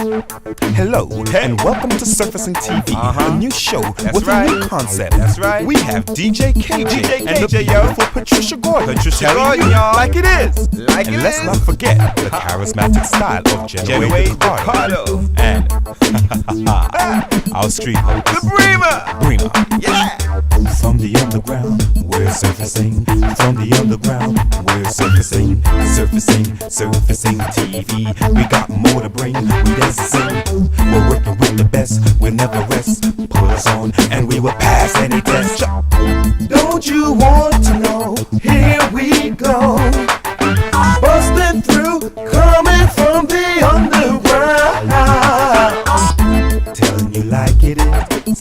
Hello, and welcome to Surfacing TV, a new show with a new concept. That's right. We have DJ KJ, and the KJ, yo. beautiful Patricia Gordon telling you y'all. like it is. Like And it let's is. not forget the charismatic style of Genoa Ricardo and our street host, The Bremer. Yeah. From the underground, we're surfacing. From the underground, we're surfacing. Surfacing TV. We got more to bring. We dance and sing. We're working with the best. We'll never rest. Put us on, and we will pass any test. Don't you want to know? Here we go. Busting through, coming from the underground. Telling you like it is.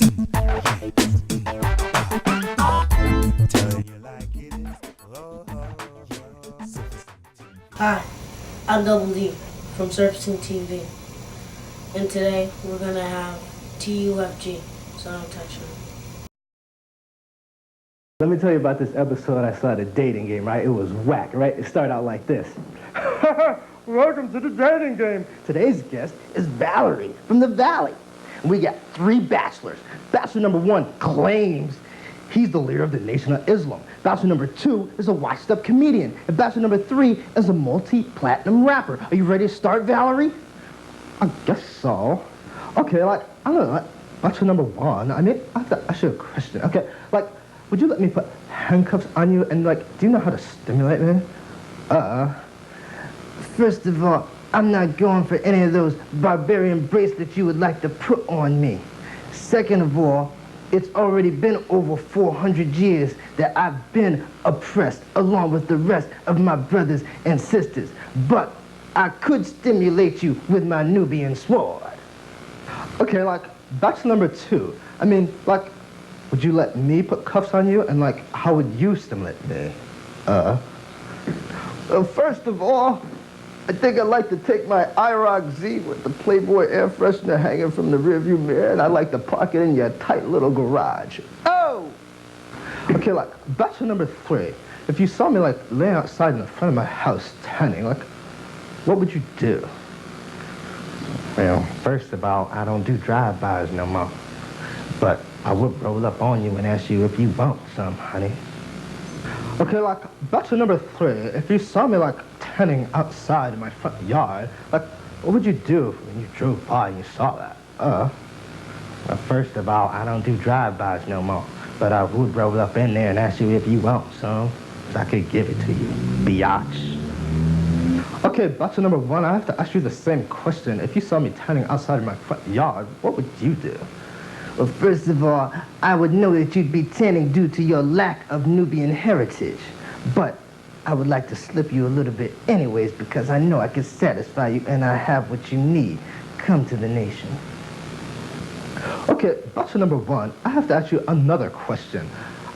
Telling you like it is. Hi, I'm Double D from Surfacing TV, and today we're gonna have TUFG, so don't touch me. Let me tell you about this episode I saw, the dating game, right? It was whack, right? It started out like this. Welcome to the dating game. Today's guest is Valerie from the Valley. And we got 3 bachelors. Bachelor number 1 claims he's the leader of the Nation of Islam. Bachelor number 2 is a washed-up comedian. And bachelor number 3 is a multi-platinum rapper. Are you ready to start, Valerie? I guess so. Okay, like, I don't know, like, bachelor number 1, I mean, I have to ask you a question. Okay, like, would you let me put handcuffs on you and, like, do you know how to stimulate me? First of all, I'm not going for any of those barbarian bracelets you would like to put on me. Second of all, it's already been over 400 years that I've been oppressed along with the rest of my brothers and sisters. But I could stimulate you with my Nubian sword. Okay, like, bachelor number 2. I mean, like, would you let me put cuffs on you? And, like, how would you stimulate me? Well, first of all, I think I'd like to take my IROC Z with the Playboy air freshener hanging from the rearview mirror, and I'd like to park it in your tight little garage. Oh! Okay, like, bachelor number 3. If you saw me, like, laying outside in the front of my house tanning, like, what would you do? Well, first of all, I don't do drive-bys no more. But I would roll up on you and ask you if you want some, honey. Okay, like, bachelor number 3, if you saw me, like, tanning outside in my front yard, like, what would you do when you drove by and you saw that? Well, first of all, I don't do drive-bys no more. But I would roll up in there and ask you if you want some, so I could give it to you, biatch. Okay, bachelor number 1, I have to ask you the same question. If you saw me tanning outside of my front yard, what would you do? Well, first of all, I would know that you'd be tanning due to your lack of Nubian heritage. But I would like to slip you a little bit anyways because I know I can satisfy you and I have what you need. Come to the nation. Okay, bachelor number 1, I have to ask you another question.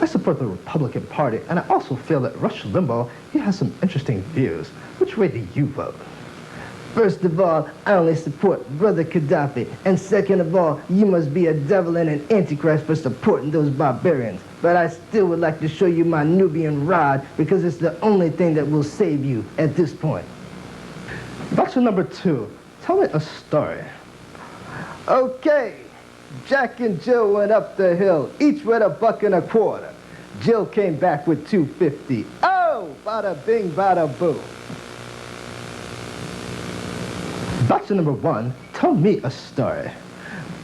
I support the Republican Party, and I also feel that Rush Limbaugh, he has some interesting views. Which way do you vote? First of all, I only support Brother Gaddafi. And second of all, you must be a devil and an antichrist for supporting those barbarians. But I still would like to show you my Nubian rod because it's the only thing that will save you at this point. Bachelor number 2, tell me a story. Okay, Jack and Jill went up the hill, each with $1.25. Jill came back with $2.50. Oh, bada bing, bada boom. Bachelor number 1, tell me a story.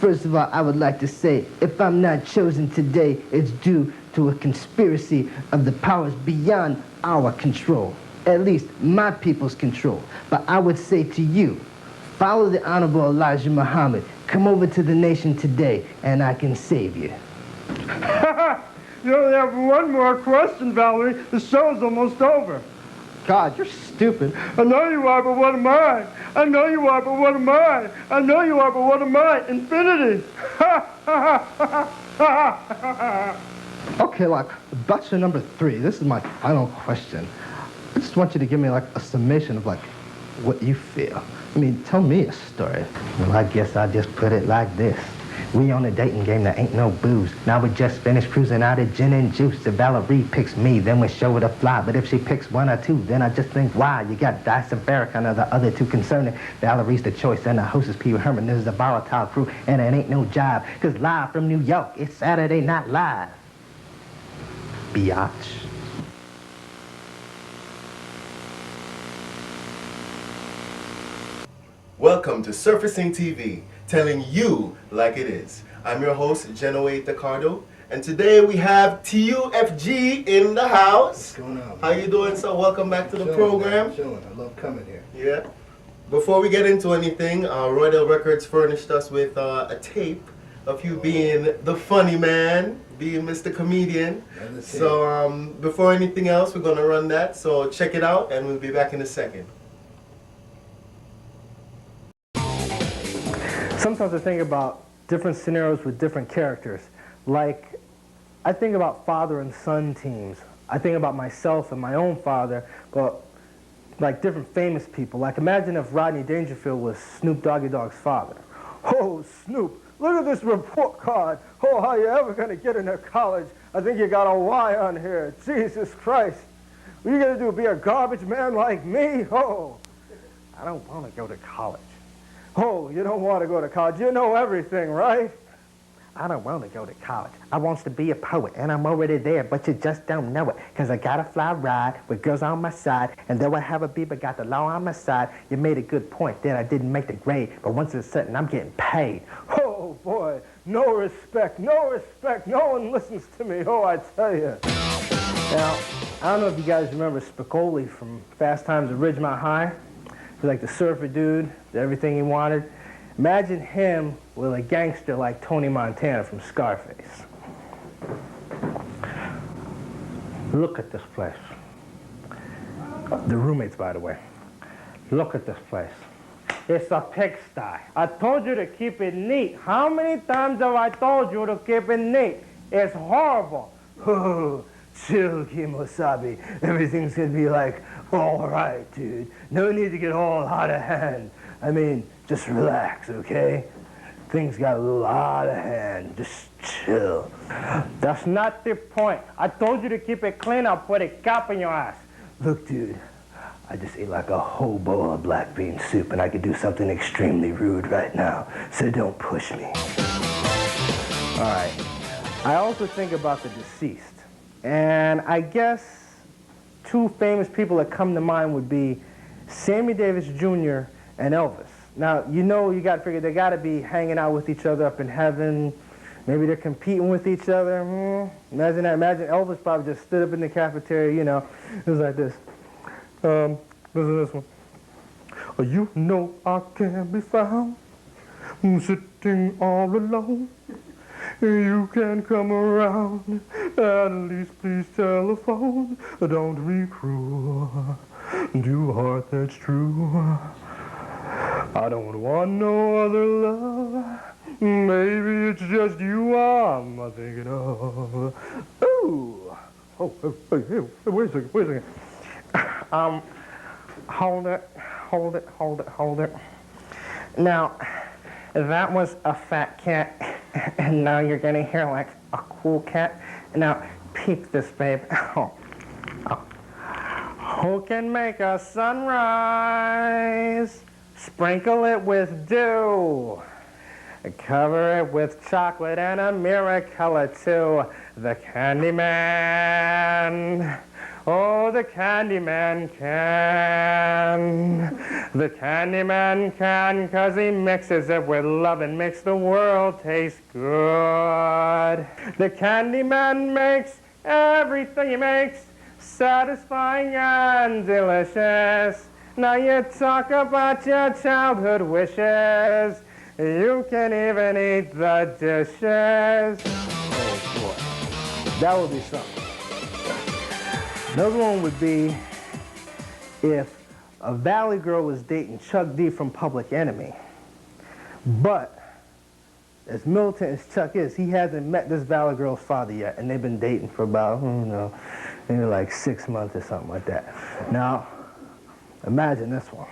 First of all, I would like to say, if I'm not chosen today, it's due to a conspiracy of the powers beyond our control. At least my people's control. But I would say to you, follow the Honorable Elijah Muhammad. Come over to the nation today, and I can save you. You only have one more question, Valerie. The show's almost over. God, you're stupid. I know you are, but what am I? I know you are, but what am I? I know you are, but what am I? Infinity. Okay, like, bachelor number 3, this is my final question. I just want you to give me, like, a summation of, like, what you feel. I mean, tell me a story. Well, I guess I'll just put it like this. We on a dating game, there ain't no booze. Now we just finished cruising out of gin and juice. If Valerie picks me, then we show her to fly. But if she picks one or two, then I just think, why? You got Dice and Farrakhan are the other two concerning. Valerie's the choice, and the host is Pee Wee Herman. This is a volatile crew, and it ain't no jive. Cause live from New York, it's Saturday Night Live. Biatch. Welcome to Surfacing TV, telling you like it is. I'm your host, Genoa Ricardo, and today we have TUFG in the house. What's going on? How you doing, sir? Welcome back to the program. Chilling. I love coming here. Yeah. Before we get into anything, Roydell Records furnished us with a tape of you being the funny man, being Mr. Comedian. So before anything else, we're gonna run that. So check it out, and we'll be back in a second. Sometimes I think about different scenarios with different characters. Like, I think about father and son teams. I think about myself and my own father, but like different famous people. Like, imagine if Rodney Dangerfield was Snoop Doggy Dogg's father. Oh, Snoop, look at this report card. Oh, how you ever gonna get into college? I think you got a Y on here. Jesus Christ. What are you gonna do, be a garbage man like me? Oh, I don't wanna go to college. Oh, you don't want to go to college. You know everything, right? I don't want to go to college. I want to be a poet, and I'm already there, but you just don't know it. Because I got a fly ride with girls on my side, and though I have a beat, but got the law on my side, you made a good point that I didn't make the grade, but once it's certain, I'm getting paid. Oh, boy, no respect, no respect. No one listens to me, oh, I tell you. Now, I don't know if you guys remember Spicoli from Fast Times at Ridgemont High. He's like the surfer dude, everything he wanted. Imagine him with a gangster like Tony Montana from Scarface. Look at this place. The roommates, by the way. Look at this place. It's a pigsty. I told you to keep it neat. How many times have I told you to keep it neat? It's horrible. Oh, chill, Kimosabi. Everything's gonna be like, all right, dude. No need to get all out of hand. I mean, just relax, okay? Things got a little out of hand. Just chill. That's not the point. I told you to keep it clean. I'll put a cap in your ass. Look, dude, I just ate like a whole bowl of black bean soup, and I could do something extremely rude right now, so don't push me. All right. I also think about the deceased. And I guess two famous people that come to mind would be Sammy Davis Jr. and Elvis. Now, you know, you got to figure they got to be hanging out with each other up in heaven. Maybe they're competing with each other. Imagine that. Imagine Elvis probably just stood up in the cafeteria, you know. It was like this. Listen to this one. Oh, you know I can't be found sitting all alone. You can come around, at least please telephone. Don't be cruel to a heart that's true. I don't want no other love. Maybe it's just you I'm thinking of. Ooh. Oh, hey, wait a second. Hold it. Now, that was a fat cat, and now you're gonna hear like a cool cat. Now, peep this, babe. Who can make a sunrise? Sprinkle it with dew. Cover it with chocolate and a mirror color too. The Candyman. Oh, the Candyman can. The Candyman can, 'cause he mixes it with love and makes the world taste good. The Candyman makes everything he makes satisfying and delicious. Now you talk about your childhood wishes. You can even eat the dishes. Oh boy, that would be something. Another one would be if a Valley girl was dating Chuck D from Public Enemy, but as militant as Chuck is, he hasn't met this Valley girl's father yet, and they've been dating for about, maybe like 6 months or something like that. Now, imagine this one.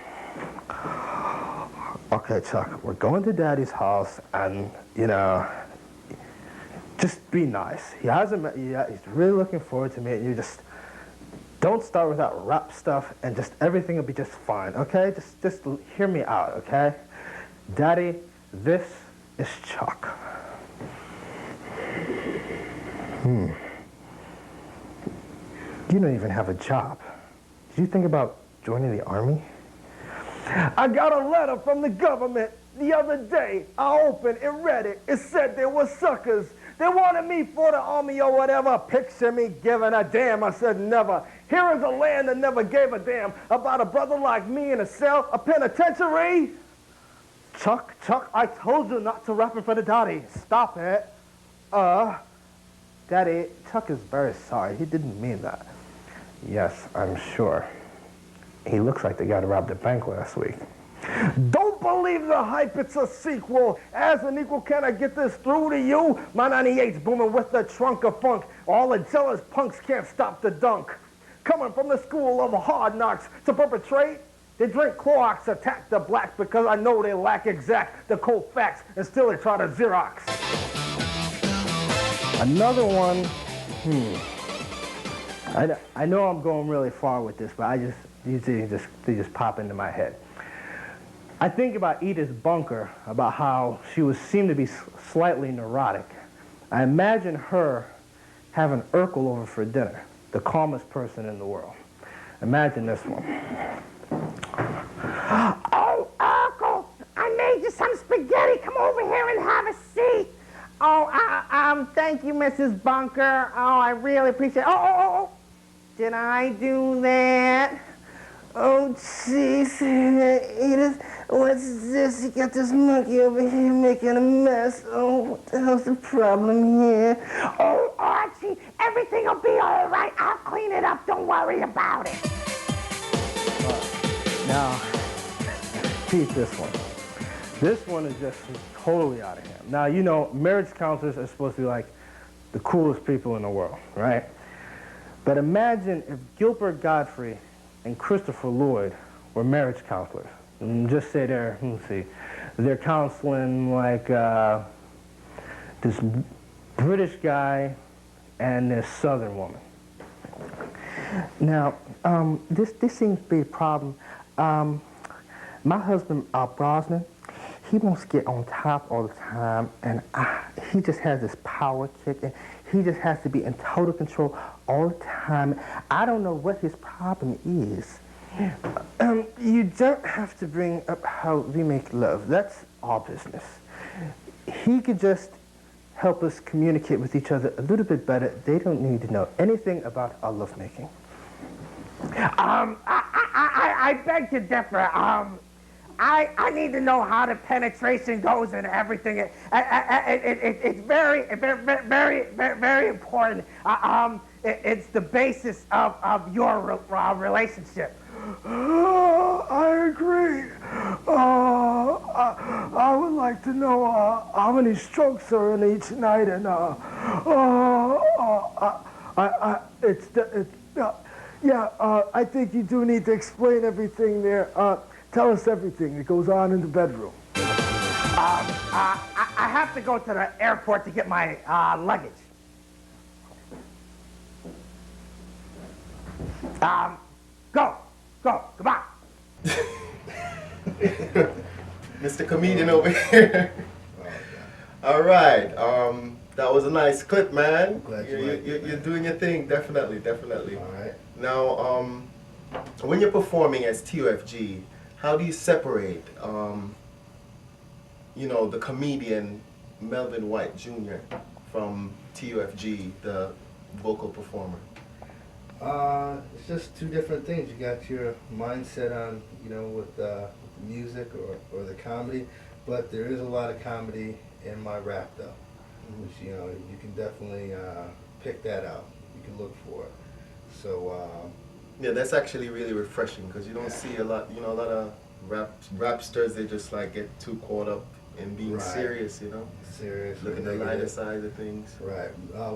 Okay, Chuck, we're going to Daddy's house, and, you know, just be nice. He hasn't met you yet. He's really looking forward to meeting you. Just don't start with that rap stuff, and just everything will be just fine, okay? Just hear me out, okay? Daddy, this is Chuck. You don't even have a job. Did you think about joining the army? I got a letter from the government the other day. I opened and read it. It said there were suckers. They wanted me for the army or whatever. Picture me giving a damn. I said never. Here is a land that never gave a damn about a brother like me in a cell, a penitentiary. Chuck, I told you not to rap in front of Daddy. Stop it. Daddy, Chuck is very sorry. He didn't mean that. Yes, I'm sure. He looks like the guy that robbed the bank last week. Don't believe the hype, it's a sequel. As an equal, can I get this through to you? My 98's booming with the trunk of funk. All the jealous punks can't stop the dunk. Coming from the school of hard knocks to perpetrate, they drink Clorox, attack the black because I know they lack exact the cold facts, and still they try to Xerox. Another one, I know I'm going really far with this, but they just pop into my head. I think about Edith Bunker, about how she seemed to be slightly neurotic. I imagine her having Urkel over for dinner, the calmest person in the world. Imagine this one. Oh, Urkel, I made you some spaghetti. Come over here and have a seat. Oh, thank you, Mrs. Bunker. Oh, I really appreciate it. Oh. Did I do that? Oh, jeez, Edith, what's this? You got this monkey over here making a mess. Oh, what the hell's the problem here? Oh, Archie, everything will be all right. I'll clean it up. Don't worry about it. Now, keep this one. This one is just totally out of hand. Now, you know, marriage counselors are supposed to be like the coolest people in the world, right? But imagine if Gilbert Godfrey and Christopher Lloyd were marriage counselors. And just say they're counseling like this British guy and this Southern woman. Now, this seems to be a problem. My husband, Brosnan, he wants to get on top all the time, and he just has this power kick, and he just has to be in total control all the time. I don't know what his problem is. You don't have to bring up how we make love. That's our business. He could just help us communicate with each other a little bit better. They don't need to know anything about our lovemaking. I beg to differ. I need to know how the penetration goes and everything. It's very important. It's the basis of your relationship. I agree. I would like to know how many strokes are in each night, and I think you do need to explain everything there. Tell us everything that goes on in the bedroom. I have to go to the airport to get my luggage. Go, goodbye. Mr. Comedian over here. All right. That was a nice clip, man. You're doing your thing, definitely. All right. Now, when you're performing as TUFG, how do you separate, the comedian Melvin White Jr. from TUFG, the vocal performer? It's just two different things. You got your mindset on, with the music or the comedy, but there is a lot of comedy in my rap though, which, you can definitely pick that out. You can look for it. So, yeah, that's actually really refreshing because you don't see a lot of rapsters, they just like get too caught up in being serious, Serious. Look at the lighter side of things. Right.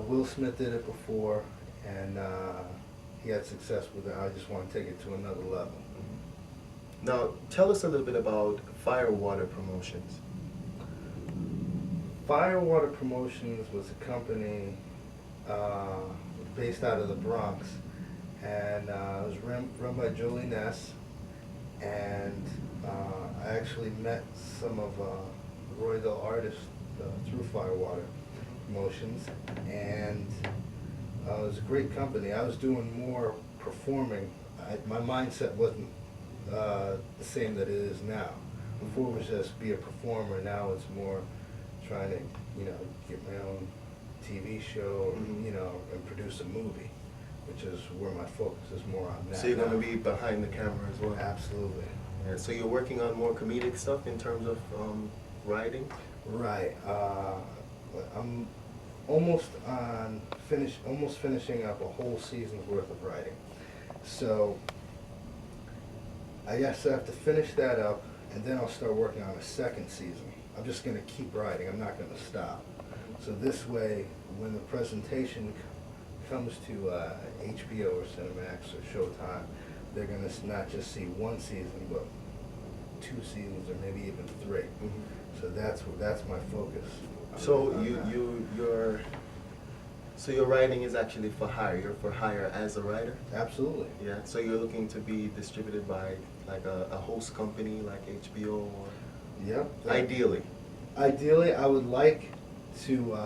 Will Smith did it before, and he had success with it. I just want to take it to another level. Now, tell us a little bit about Firewater Promotions? Firewater Promotions was a company based out of the Bronx, and it was run by Julie Ness, and I actually met some of the Roydale artists through Firewater Promotions, and it was a great company. I was doing more performing. My mindset wasn't the same that it is now. Before it was just be a performer. Now it's more trying to, get my own TV show, or, and produce a movie, which is where my focus is more on that. So you're going to be behind the camera as well? Absolutely. Yeah, so you're working on more comedic stuff in terms of writing? Right. I'm almost finishing up a whole season's worth of writing. So I guess I have to finish that up, and then I'll start working on a second season. I'm just going to keep writing. I'm not going to stop. So this way, when the presentation comes to HBO or Cinemax or Showtime, they're going to not just see one season, but 2 seasons or maybe even 3. So that's my focus. So your writing is actually for hire. You're for hire as a writer? Absolutely. Yeah. So you're looking to be distributed by like a host company like HBO or? Yeah. Ideally. Ideally, I would like to,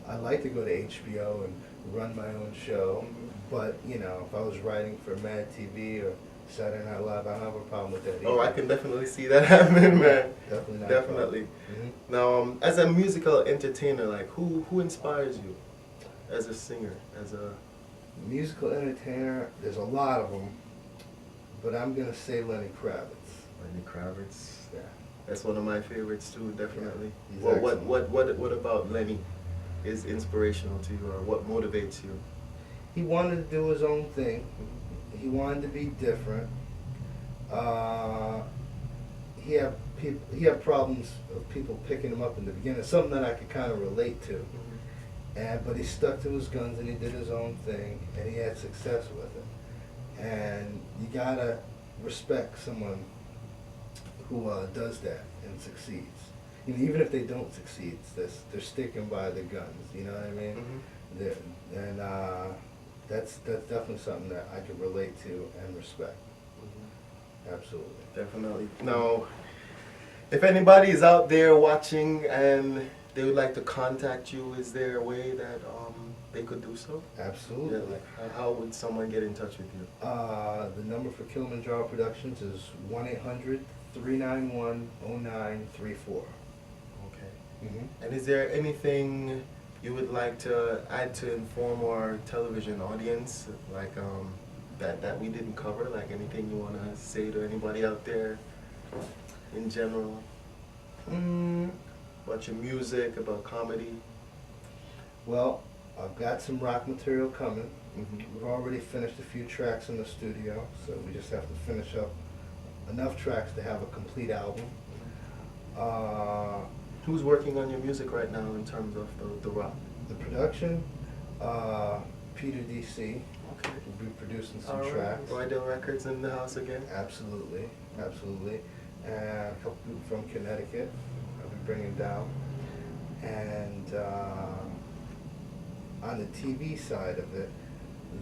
I'd like to go to HBO and run my own show. But if I was writing for Mad TV or Saturday Night Live, I don't have a problem with that either. Oh, I can definitely see that happening, man. Definitely not Definitely. Now, as a musical entertainer, like who inspires you as a singer, as a musical entertainer? There's a lot of them, but I'm gonna say Lenny Kravitz. Lenny Kravitz? Yeah. That's one of my favorites too, definitely. Yeah, he's What about Lenny is inspirational to you, or what motivates you? He wanted to do his own thing. He wanted to be different. He had problems of people picking him up in the beginning. Something that I could kind of relate to. But he stuck to his guns and he did his own thing, and he had success with it. And you gotta respect someone who does that and succeeds. Even if they don't succeed, they're sticking by their guns. You know what I mean? And that's definitely something that I can relate to and respect. Absolutely. Definitely. Now, if anybody is out there watching and they would like to contact you, is there a way that they could do so? Absolutely. Yeah, like how would someone get in touch with you? The number for Kilimanjaro Productions is 1-800-391-0934. Okay. And is there anything you would like to add to inform our television audience, like that we didn't cover? Like anything you want to say to anybody out there in general? About your music, about comedy? Well, I've got some rock material coming. We've already finished a few tracks in the studio, so we just have to finish up enough tracks to have a complete album. Who's working on your music right now in terms of the rock? The production, Peter DC. Okay. We'll be producing some tracks. Roydale Records in the house again? Absolutely, absolutely. And a couple people from Connecticut I'll be bringing down. And on the TV side of it,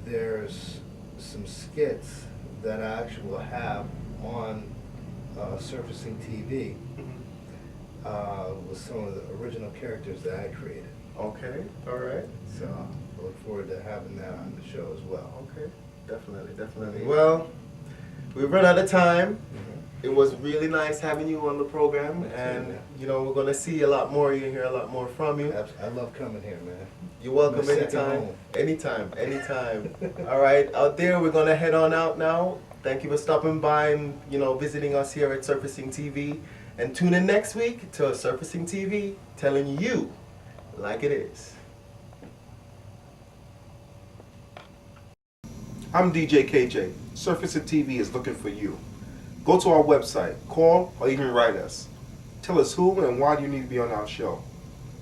there's some skits that I actually will have on Surfacing TV with some of the original characters that I created. Okay, all right. So I look forward to having that on the show as well. Okay, definitely. Well, we've run out of time. It was really nice having you on the program, and we're going to see a lot more. You hear a lot more from you. I love coming here, man. You're welcome anytime. Anytime. All right, out there, we're going to head on out now. Thank you for stopping by and visiting us here at Surfacing TV. And tune in next week to Surfacing TV, telling you like it is. I'm DJ KJ. Surfacing TV is looking for you. Go to our website, call, or even write us. Tell us who and why you need to be on our show.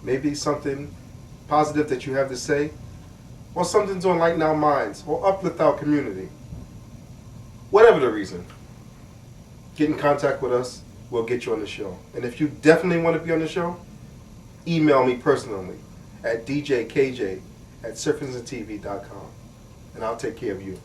Maybe something positive that you have to say, or something to enlighten our minds, or uplift our community. Whatever the reason, get in contact with us. We'll get you on the show. And if you definitely want to be on the show, email me personally at djkj@surfancingtv.com, and I'll take care of you.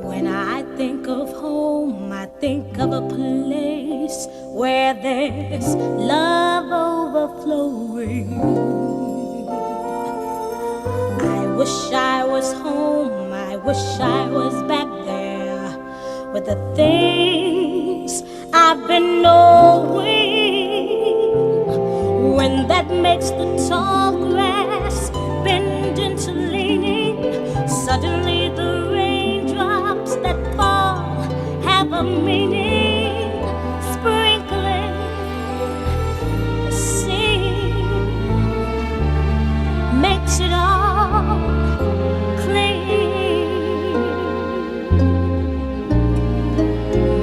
When I think of home, I think of a place where there's love overflowing. I wish I was home, I wish I was back there with the things I've been knowing. When that makes the tall grass bend into leaning, suddenly the that fall have a meaning, sprinkling the sea makes it all clean.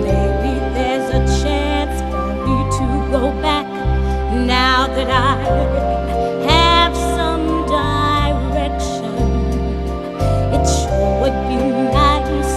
Maybe there's a chance for me to go back now that I have some direction. It sure would be nice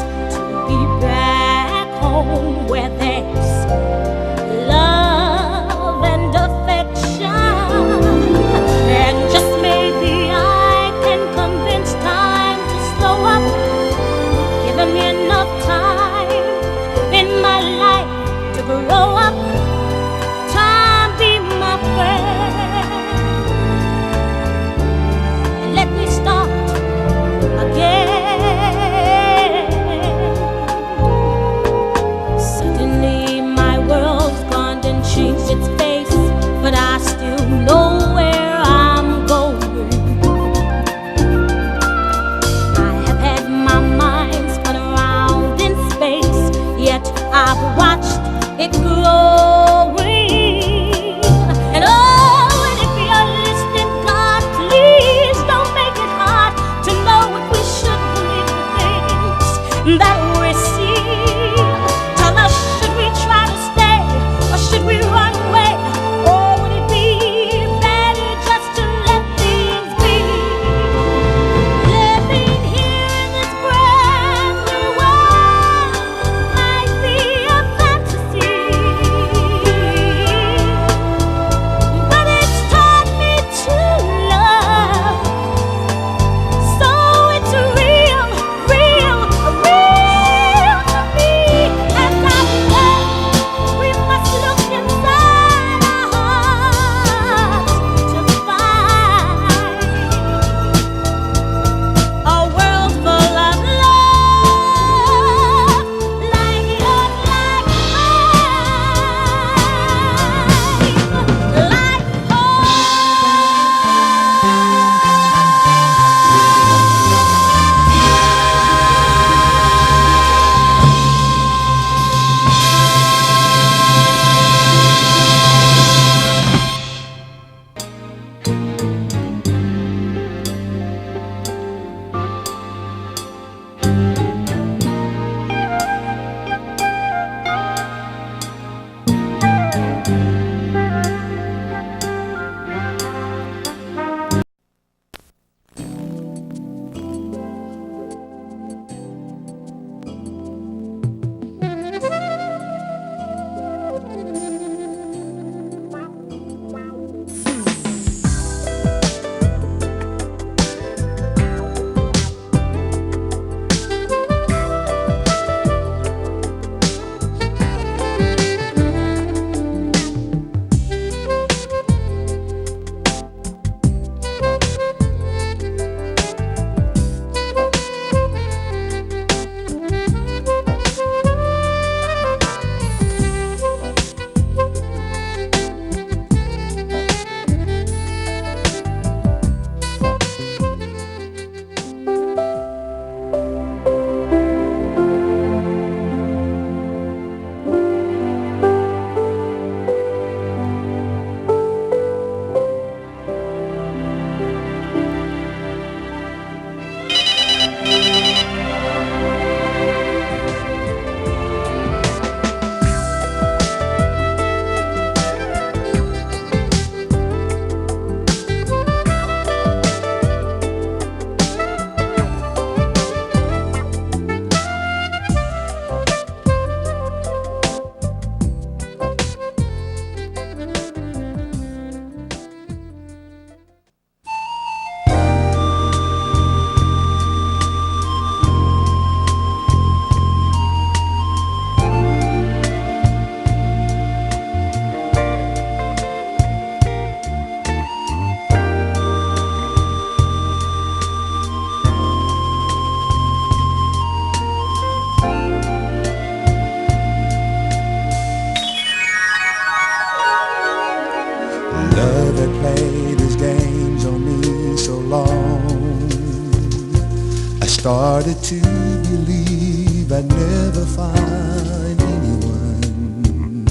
started to believe I'd never find anyone.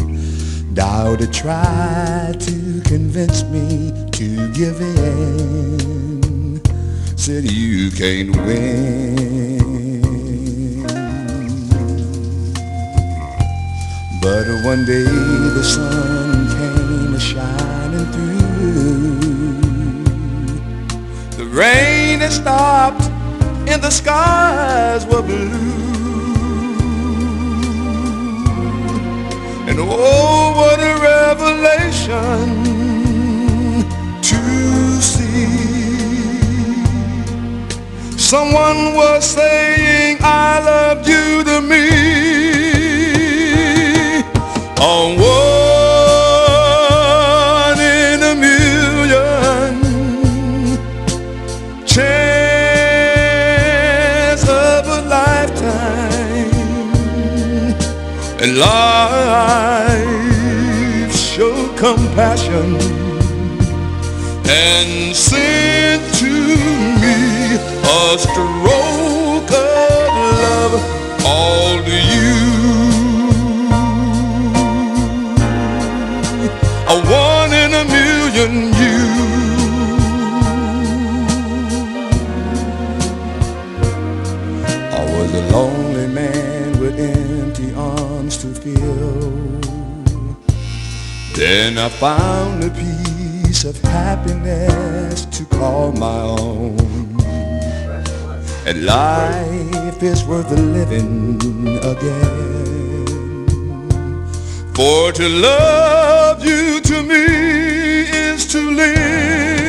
Doubter tried to convince me to give in. Said you can't win. But one day the sun came a-shining through. The rain had stopped and the skies were blue. And oh, what a revelation to see. Someone was saying I love you to me. A one in a million chance of a lifetime. And life showed compassion and sent to me a stroke of love, all to you. A one in a million you. I was a lonely man with empty arms to fill. Then I found a piece of happiness to call my own. And life is worth living again. For to love you to me is to live.